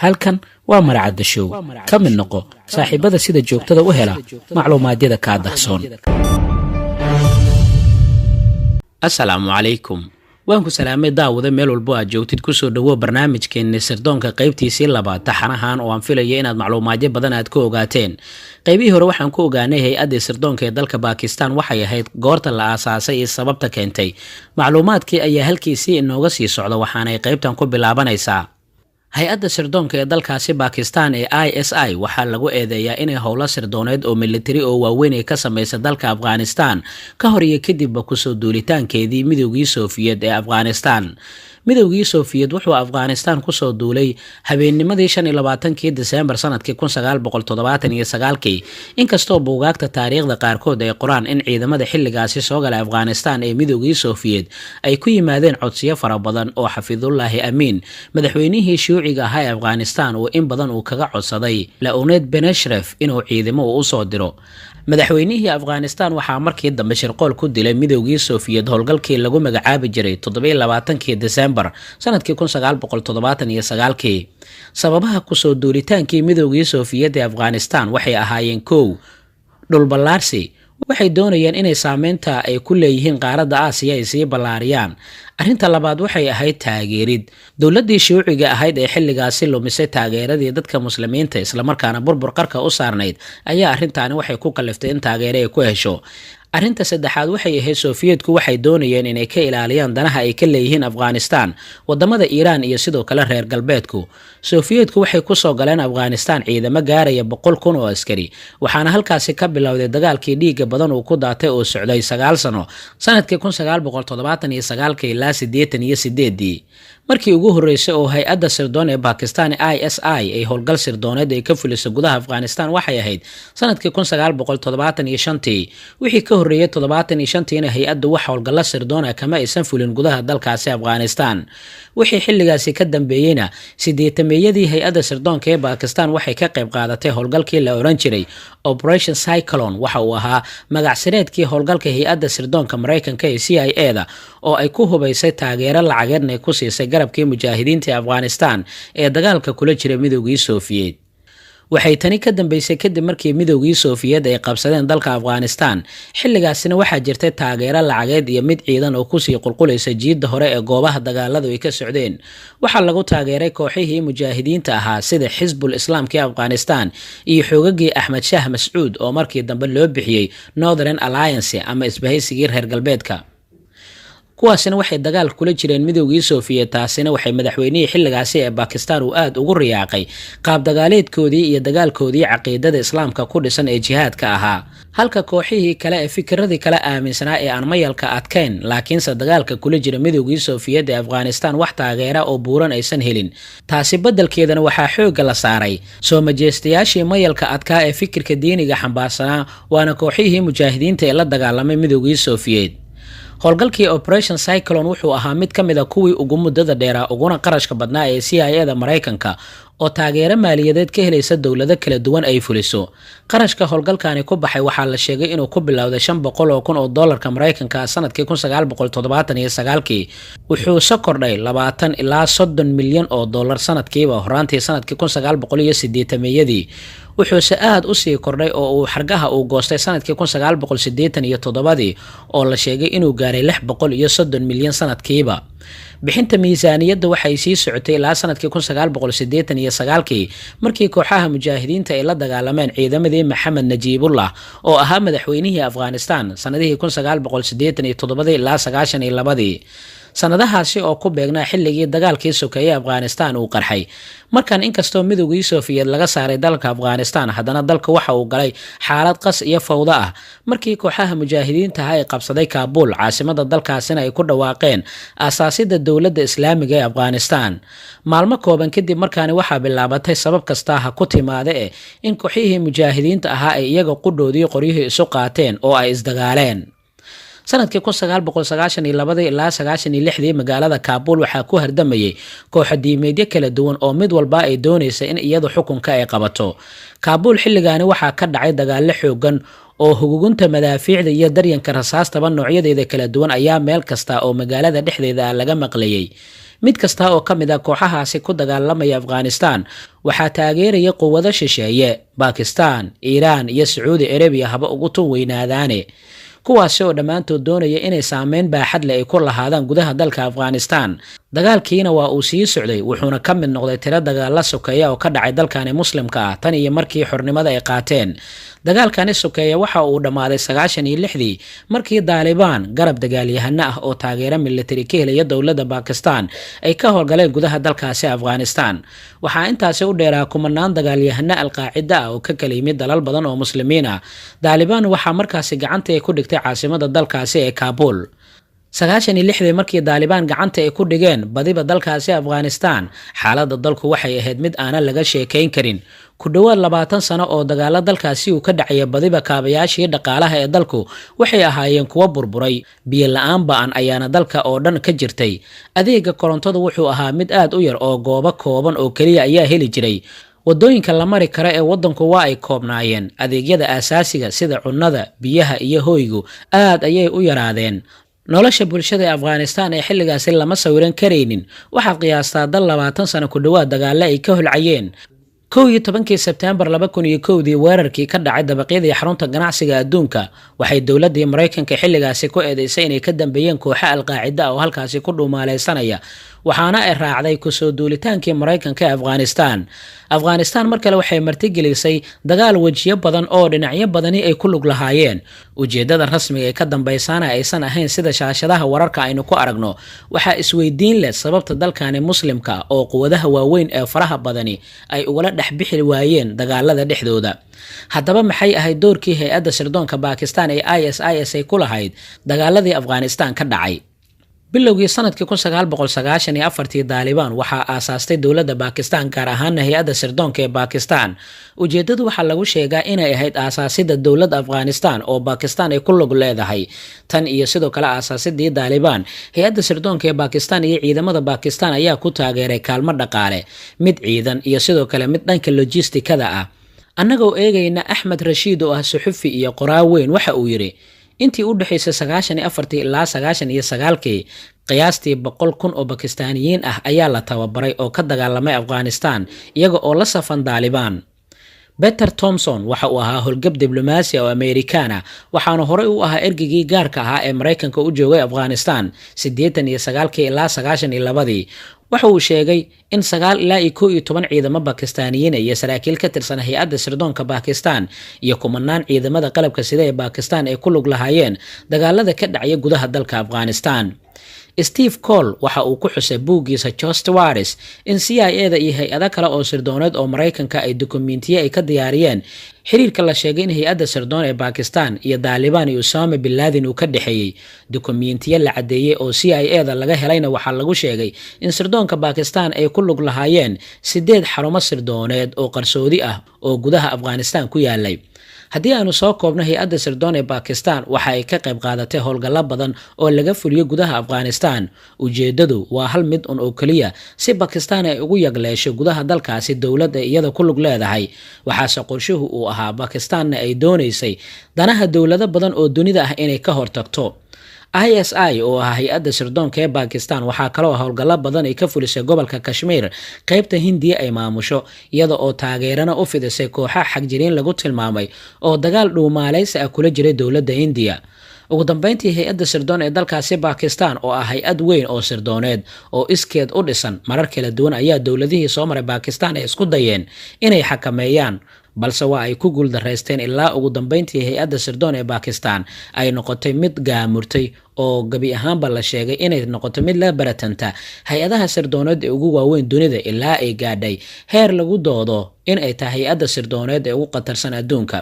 halkan waa Maracadda Show ka mid noqo saaxiibada sida joogtada u hela macluumaadyada ka dahsoon. Assalaamu calaykum. waan ku salaamay daawada meel walba aad joogtid ku soo dhawo barnaamijkeena sirdoonka qaybtiisii labaad taxanahan oo aan filayo inaad macluumaadyo badan aad ku ogaateen. qaybihii hore waxaan ku ogaanay hay'adda sirdoonka ee dalka Pakistan waxay ahayd goorta la aasaasay iyo sababta keentay. macluumaadkii ayaa halkiisii inooga sii socda waxaana ay qaybtan ku bilaabanaysaa. hay-adda sirdoonka ee dalkaasi Pakistan ee ISI waxaa lagu eedeeyaa inay howlo sirdooneed oo militari oo waaweyn ay ka sameysay dalka Afghanistan ka hor iyo kadibba ku soo duulitaankeedii Midowgii Soviet ee Afghanistan. Midowgii Soviet wuxuu Afghanistan ku soo duulay habeennimadii 25 December sanadkii 1979 inkastoo buugaagta taariikhda qaarkood ay qoraan in ciidamada xilligaasi soo galay Afghanistan ee Midowgii Soviet ay ku yimaadeen codsiyo fara badan oo Xafidullaahi Amiin madaxweynihii shuuciga ahaa ee Afghanistan oo in badan uu kaga codsaday Leonid Beneshref inuu ciidamo u soo diro. madaxweynihii Afghanistan waxaa markii dambe shirqool ku dilay Midowgii Soviet howlgalkii lagu magacaabi jiray 27 December sanadkii 1979. sababaha ku soo duulitaankii Midowgii Soviet ee Afghanistan waxay ahaayeen 1 dhul ballaarsi. waxay doonayeen inay saameynta ay ku leeyihiin qaaradda Aasiya ay sii ballaariyaan. arrinta labaad waxay ahayd taageerid. dowladdii shuuciga ahayd ee xilligaasi lumisay taageeradii dadka muslimiinta isla markaana burbur qarka u saarnayd ayaa arrintaani waxay ku kaliftay in taageero ay ku hesho. arrinta saddexaad waxay ahayd Sofiyeetku waxay doonayeen inay ka ilaaliyaan danaha ay ka leeyihiin Afghanistan wadamada Iiraan iyo sidoo kale reer galbeedku. Sofiyeetku waxay ku soo galeen Afghanistan ciidamo gaaraya 100,000 oo askari waxaana halkaasi ka bilowday dagaalkii dhiiga badan uu ku daatay oo socday 9 sano sanadkii 1979 ilaa 88. markii ugu horeysay oo hay-adda sirdoon ee Pakistan ISI ay howlgal sirdooneed ay ka fulisay gudaha Afghanistan waxay ahayd sanadkii 1975. wixii ka horeeyay 75 hay-addu wax howlgalla sirdoon ah kama aysan fulin gudaha dalkaasi Afghanistan. wixii xilligaasi ka dambeeyayna 80meeyadii hay-adda sirdoonka ee Pakistan waxay ka qayb qaadatay howlgalkii la oran jiray Operation Cyclone waxa uu ahaa magac sireedkii howlgalka hay-adda sirdoonka Mareykanka ee CIA-da oo ay ku hubaysay taageero lacageedna ku siisay garabkii mujaahidiinta Afghanistan ee dagaalka kula jiray Midowgii Soviet. waxay tani ka dambeysay kadib markii Midowgii Soviet ay qabsadeen dalka Afghanistan. xilligaasina waxaa jirtay taageero lacageed iyo mid ciidan oo ku sii qulqulaysa jiidda hore ee goobaha dagaaladu ay ka socdeen. waxaa lagu taageeray kooxihii mujaahidiinta ahaa sida Xisbul Islaamka ee Afghanistan iyo xoogagii Ahmed Shah Mas'uud oo markii dambe loo bixiyay Northern Alliance ama isbahaysigii reer galbeedka. kuwaasina waxay dagaal kula jireen Midowgii Soviet. taasina waxay madaxweynihii xilligaasi ee Pakistan uu aad ugu riyaaqay qaab dagaaleedkoodii iyo dagaalkoodii caqiidada islaamka ku dhisan ee jihaadka ahaa. halka kooxihii kale ee fikradii kala aaminsanaa ee aan mayalka adkayn laakiinse dagaalka kula jira Midowgii Soviet ee Afghanistan wax taageera oo buuran aysan helin. taasi beddelkeedana waxaa xooga la saaray soo majeystayaashii mayalka adkaa ee fikirka diiniga xambaarsanaa waana kooxihii mujaahidiinta ee la dagaalamay Midowgii Soviet. howlgalkii Operation Cyclone wuxuu ahaa mid ka mid ah kuwii ugu muddada dheeraa uguna qarashka badnaa ee CIA-da Mareykanka oo taageero maaliyadeed ka helaysa dowlado kala duwan ay fuliso. qarashka howlgalkaani ku baxay waxaa la sheegay inuu ku bilowday $500,000 oo dollarka Mareykanka sanadkii 1979 wuxuu soo kordhay 20 ilaa 30 milyan oo dollar sanadkiiba horaantii sanadkii 1980. wuxuuse aad u sii kordhay oo uu xargaha uu goostay sanadkii 1987 oo la sheegay inuu gaaray 630 milyan sanadkiiba. bixinta miisaaniyadda waxay sii socotay ilaa sanadkii 1989 markii kooxaha mujaahidiinta ay la dagaalameen ciidamadii Maxamed Najiibullah oo ahaa madaxweynihii Afghanistan sanadihii 1987 ilaa 92. sanadahaasi oo ku beegnaa xilligii dagaalkii sokeeye Afghanistan uu qarxay. markan inkastoo Midowgii Soviet laga saaray dalka Afghanistan haddana dalka waxa uu galay xaalad qas iyo fawdo ah markii kooxaha mujaahidiinta ay qabsaday Kabul caasimada dalkaasina ay ku dhawaaqeen aasaasidda dowladda Islaamiga ee Afghanistan. maalmo kooban kadib markaani waxaa bilaabatay sabab kasta ha ku timaade in kooxihii mujaahidiinta ahaa ay iyaga qudhoodii qoryihii isu qaateen oo ay isdagaaleen. sanadkii 1992 ilaa 96 magaalada Kabul waxaa ku hardamayay kooxo diimeedyo kala duwan oo mid walba ay doonaysa in iyadu xukunka ay qabato. Kabul xilligaani waxaa ka dhacay dagaalo xoogan oo hugugunta madaafiicda iyo daryanka rasaastaba noocyadeeda kala duwan ayaa meel kasta oo magaalada dhexdeeda laga maqlayay. mid kasta oo ka mid ah kooxahaasi ku dagaalamaya Afghanistan waxaa taageeraya quwado shisheeye Pakistan, Iiraan iyo Sacuudi Arabiya haba ugu tun weynaadaane kuwaasi oo dhammaantood doonaya inay saameyn baaxad leh ay ku lahaadaan gudaha dalka Afghanistan. dagaalkiina waa uu sii socday wuxuuna ka mid noqday tiro dagaalo sokeeya oo ka dhacay dalkani muslimka ah tan iyo markii xornimada ay qaateen. dagaalkani sokeeya waxa uu dhammaaday 96dii markii Taliban garab dagaalyahano ah oo taageero military ka helaya dowladda Pakistan ay ka howlgaleen gudaha dalkaasi Afghanistan. waxaa intaasi u dheeraa kumanaan dagaalyahano al-Qaacida ah oo ka kala yimid dalal badan oo muslimiin ah. Taliban waxaa markaasi gacanta ay ku dhigtay caasimada dalkaasi ee Kabul. 96dii markii Taliban gacanta ay ku dhigeen badiba dalkaasi Afghanistan, xaaladda dalku waxay ahayd mid aanan laga sheekayn karin. ku dhawaad 20 sano oo dagaalo dalkaasi uu ka dhacay badiba kaabayaashii dhaqaalaha ee dalku waxay ahaayeen kuwa burburay, biyo la'aan ba'an ayaana dalka oo dhan ka jirtay. adeega korontada wuxuu ahaa mid aad u yar oo goobo kooban oo kaliya ayaa heli jiray. wadooyinka la mari kara ee wadanku waa ay koobnaayeen. adeegyada aasaasiga sida cunnada, biyaha iyo hoygu aad ayay u yaraadeen. nolosha bulshada ee Afghanistan ee xilligaasi lama sawiran kareynin. waxaa qiyaastaa dal 20 sano ku dhawaad dagaalo ay ka holcayeen. 11 Sebtembar 2001 weerarkii ka dhacay dabaqyadii xarunta ganacsiga adduunka waxay dowladda Mareykanka xilligaasi ku eedeysay inay ka dambeeyeen kooxo al-Qaacida oo halkaasi ku dhumaaleysanaya, waxaana ay raacday ku soo duulitaankii Mareykanka ee Afghanistan mar kale waxay martigelisay dagaal wajiyo badan oo dhinacyo badani ay ku lug lahaayeen. ujeedada rasmiga ee ka dambeysana aysan ahayn sida shaashadaha wararka aynu ku aragno. waxaa isweydiin leh sababta dalkani muslimka oo quwadaha waaweyn ee faraha badani ay ugala dhexbixi waayeen dagaalada dhexdooda. haddaba maxay ahayd doorkii hay'adda sirdoonka Pakistan ee ISIS ay ku lahayd dagaaladii Afghanistan ka dhacay? bilowgii sanadkii 1994 Taliban waxaa aasaastay dowladda Pakistan, gaar ahaan hay'adda sirdoonka ee Pakistan. ujeedadu waxaa lagu sheegaa inay ahayd aasaasidda dowladda Afghanistan oo Pakistan ay ku lug leedahay. tan iyo sidoo kale aasaasidii Taliban, hay'adda sirdoonka ee Pakistan iyo ciidamada Pakistan ayaa ku taageeray kaalmo dhaqaale, mid ciidan iyo sidoo kale mid dhanka logistikada ah. annagoo eegayna Axmed Rashiid oo ah suxufi iyo qoraa weyn waxa uu yiri intii u dhaxaysay 94 ilaa 99 qiyaastii 100,000 oo Pakistaaniyiin ah ayaa la tababaray oo ka dagaalamay Afghanistan iyaga oo la safan Taliban. Peter Thompson waxa uu ahaa howlgab diblomaasi oo Amerikaan ah, waxaana horey u ahaa ergigii gaarka ahaa ee Mareykanka u joogay Afghanistan 89 ilaa 92. waxa uu sheegay in 9 ilaa 11 ciidamo Pakistaaniyiin iyo saraakiil ka tirsan hay'adda sirdoonka Pakistan iyo kumanaan ciidamada qalabka sida ee Pakistan ay ku lug lahaayeen dagaalada ka dhacaya gudaha dalka Afghanistan. Steve Cole waxa uu ku xusay buuggiisa Just Wars in CIA-da iyo hay'ado kale oo sirdooneed oo Mareykanka ay dukumiintiyo ay ka diyaariyeen xiriirka la sheegay in hay'adda sirdoon ee Pakistan iyo Taliban iyo Osama bin Laden uu ka dhaxeeyay. dukumiintiyo la cadeeyay oo CIA-da laga helayna waxaa lagu sheegay in sirdoonka Pakistan ay ku lug lahaayeen 8 xarumo sirdooneed oo qarsoodi ah oo gudaha Afghanistan ku yaalay. haddii aanu soo koobno hay'adda sirdoon ee Pakistan waxa ay ka qayb qaadatay howlgallo badan oo laga fuliyo gudaha Afghanistan. ujeedadu waa hal mid oo kaliya, si Pakistan ay ugu yagleesho gudaha dalkaasi dowlad ay iyada ku lug leedahay. waxaase qorshuhu uu ahaa Pakistanna ay doonaysay danaha dowlado badan oo dunida ah inay ka hortagto. ISI oo ah hay'adda sirdoonka ee Pakistan waxaa kaloo howlgallo badan ay ka fulisay gobolka Kashmir, qaybta Hindiya ay maamusho, iyada oo taageerana u fidisay kooxaha xagjiriin lagu tilmaamay oo dagaal dhuumaaleysi ah kula jiray dowladda Hindiya. ugu dambeyntii hay'adda sirdoon ee dalkaasi Pakistan oo ah hay'ad weyn oo sirdooneed oo iskeed u dhisan marar kala duwan ayaa dowladihii soo maray Pakistan ay isku dayeen inay xakameeyaan, balse waa ay ku guuldareysteen ilaa ugu dambeyntii hay'adda sirdoon ee Pakistan ay noqotay mid gaamurtay oo gabi ahaanba la sheegay inay noqoto mid la baratanta hay'adaha sirdooneed ee ugu waaweyn dunida ilaa ay gaadhay heer lagu doodo in ay tahay hay'adda sirdooneed ee ugu qatarsan adduunka.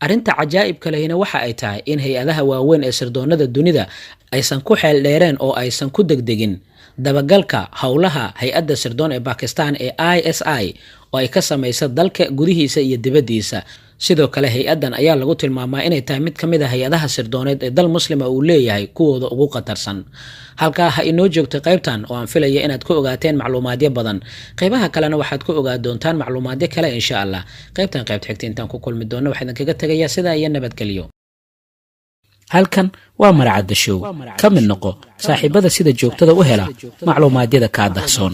arrinta cajaa'ibka lehina waxa ay tahay in hay'adaha waaweyn ee sirdoonada dunida aysan ku xeel dheereen oo aysan ku degdegin dabagalka howlaha hay'adda sirdoon ee Pakistan ee ISI oo ay ka samaysa dalka gudihiisa iyo dibaddiisa. sidoo kale hay'adan ayaa lagu tilmaamaa inay tahay mid ka mid ah hay'adaha sirdooneed ee dal muslima uu leeyahay kuwooda ugu qatarsan. halkaa ha inoo joogto qaybtan oo aan filaya inaad ku ogaateen macluumaadyo badan. qaybaha kalena waxaad ku ogaa doontaan macluumaadyo kale insha Allah. qaybtan qayb xigta intaan ku kulmi doono waxaan kaga tagayaa sidaa iyo nabadgelyo. halkan waa Maracadda Show ka mid noqo saaxiibada sida joogtada u hela macluumaadyada ka dahsoon